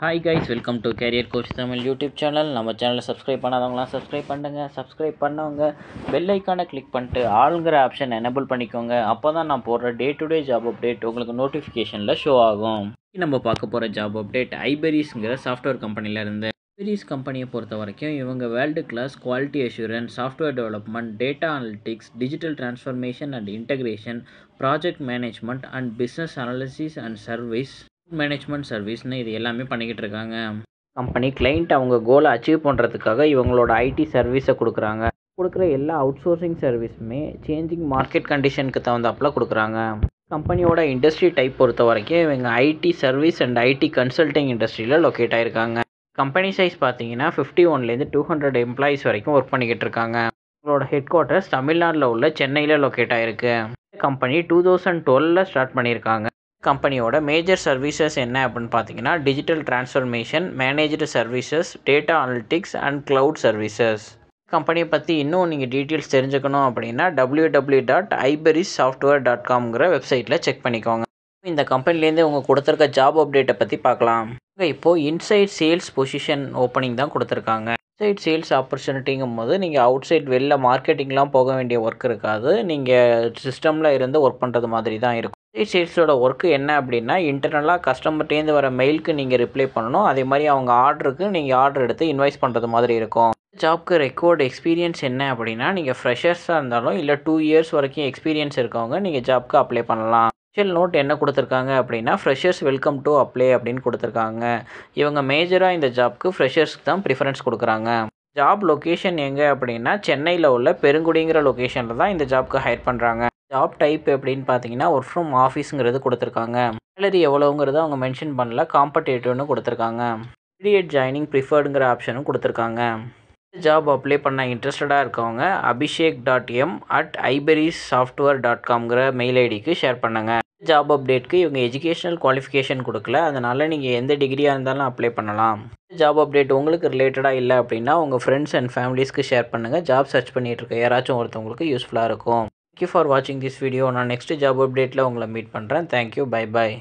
Hi guys, welcome to carrier coach Tamil YouTube channel. நம்ம சேனலை subscribe பண்ணாதவங்களாம் subscribe பண்ணுங்க. Subscribe பண்ணவங்க பெல் ஐக்கானை கிளிக் பண்ணிட்டு ஆளுங்கிற ஆப்ஷன் எனேபிள் பண்ணிக்கோங்க. அப்போ தான் நான் போடுற day to day job update உங்களுக்கு நோட்டிஃபிகேஷனில் ஷோ ஆகும். நம்ம பார்க்க போகிற ஜாப் அப்டேட் ஐபெரிஸ்ங்கிற சாஃப்ட்வேர் கம்பெனியில் இருந்து. ஐபெரிஸ் கம்பெனியை பொறுத்த வரைக்கும் இவங்க world class quality assurance, software development, data analytics, digital transformation and integration, project management and business analysis and service, management சர்வீஸ்னு இது எல்லாமே பண்ணிக்கிட்டு இருக்காங்க. கம்பெனி கிளைண்ட் அவங்க கோலை அச்சீவ் பண்ணுறதுக்காக இவங்களோட ஐடி சர்வீஸை கொடுக்குறாங்க. கொடுக்குற எல்லா அவுட் சோர்சிங் சர்வீஸுமே சேஞ்சிங் மார்க்கெட் கண்டிஷனுக்கு தகுந்தாப்பில் கொடுக்குறாங்க. கம்பெனியோட இண்டஸ்ட்ரி டைப் பொறுத்த வரைக்கும் இவங்க IT service and IT consulting இண்டஸ்ட்ரியில் லொக்கேட் ஆகிருக்காங்க. கம்பெனி சைஸ் பார்த்தீங்கன்னா 51லேருந்து 200 எம்ப்ளாயிஸ் வரைக்கும் ஒர்க் பண்ணிக்கிட்டு இருக்காங்க. இவங்களோட ஹெட் குவார்ட்டர்ஸ் தமிழ்நாட்டில் உள்ள சென்னையில் லொக்கேட் ஆகிருக்கு. கம்பெனி 2012 ஸ்டார்ட் பண்ணியிருக்காங்க. கம்பெனியோட மேஜர் சர்வீசஸ் என்ன அப்படின்னு பார்த்தீங்கன்னா digital transformation, managed services, data analytics and cloud services. கம்பெனியை பற்றி இன்னும் நீங்கள் டீட்டெயில்ஸ் தெரிஞ்சுக்கணும் அப்படின்னா www.iberissoftware.com வெப்சைட்டில் செக் பண்ணிக்கோங்க. இந்த கம்பெனிலேருந்து அவங்க கொடுத்துருக்க ஜாப் அப்டேட்டை பற்றி பார்க்கலாம். இப்போது இன்சைட் சேல்ஸ் பொசிஷன் ஓப்பனிங் தான் கொடுத்துருக்காங்க. இன்சைட் சேல்ஸ் ஆப்பர்ச்சுனிட்டிங்கும் போது நீங்கள் அவுட் சைட் வெளில மார்க்கெட்டிங்லாம் போக வேண்டிய ஒர்க் இருக்காது. நீங்கள் சிஸ்டமில் இருந்து ஒர்க் பண்ணுறது மாதிரி தான் இருக்கும். இன்சைட் சேல்ஸோட ஒர்க்கு என்ன அப்படின்னா இன்டர்னலாக கஸ்டமர்ட்டேருந்து வர மெயிலுக்கு நீங்கள் ரிப்ளை பண்ணணும். அதே மாதிரி அவங்க ஆர்டருக்கு நீங்கள் ஆர்டர் எடுத்து இன்வாய்ஸ் பண்ணுறது மாதிரி இருக்கும். ஜாப்க்கு ரெக்கார்டு எக்ஸ்பீரியன்ஸ் என்ன அப்படின்னா நீங்கள் ஃப்ரெஷர்ஸாக இருந்தாலும் இல்லை 2 இயர்ஸ் வரைக்கும் எக்ஸ்பீரியன்ஸ் இருக்கவங்க நீங்கள் ஜாப்க்கு அப்ளை பண்ணலாம். ஸ்பெஷல் நோட் என்ன கொடுத்துருக்காங்க அப்படின்னா ஃப்ரெஷர்ஸ் வெல்கம் டு அப்ளை அப்படின்னு கொடுத்துருக்காங்க. இவங்க மேஜராக இந்த ஜாப்க்கு ஃப்ரெஷர்ஸ்க்கு தான் ப்ரிஃபரன்ஸ் கொடுக்குறாங்க. ஜாப் லொக்கேஷன் எங்கே அப்படின்னா சென்னையில் உள்ள பெருங்குடிங்கிற லொக்கேஷனில் தான் இந்த ஜாப்க்கு ஹையர் பண்ணுறாங்க. ஜாப் டைப் எப்படின்னு பார்த்தீங்கன்னா ஒர்க் ஃப்ரம் ஆஃபீஸுங்கிறது கொடுத்துருக்காங்க. சேலரி எவ்வளோங்கிறத அவங்க மென்ஷன் பண்ணல, காம்படேட்டிவ்னு கொடுத்துருக்காங்க. இமீடியட் ஜாயினிங் ப்ரிஃபர்டுங்கிற ஆப்ஷனும் கொடுத்துருக்காங்க. ஜாப் அப்ளை பண்ண இன்ட்ரெஸ்டடாக இருக்கவங்க abhishek.m@iberissoftware.com மெயில் ஐடிக்கு ஷேர் பண்ணுங்க. ஜாப் அப்டேட்க்கு இவங்க எஜுகேஷனல் குவாலிஃபிகேஷன் கொடுக்கல, அதனால் நீங்கள் எந்த டிகிரியாக இருந்தாலும் அப்ளை பண்ணலாம். ஜாப் அப்டேட் உங்களுக்கு ரிலேட்டடாக இல்லை அப்படின்னா உங்கள் ஃப்ரெண்ட்ஸ் அண்ட் ஃபேமிலிஸ்க்கு ஷேர் பண்ணுங்கள். ஜாப் சர்ச் பண்ணிட்டு இருக்க யாராச்சும் ஒருத்தவங்களுக்கு யூஸ்ஃபுல்லாக இருக்கும். தேங்க்யூ ஃபார் வாட்சிங் திஸ் வீடியோ. நான் நெக்ஸ்ட் ஜாப் அப்டேட்டில் உங்களை மீட் பண்ணுறேன். Thank you, bye bye.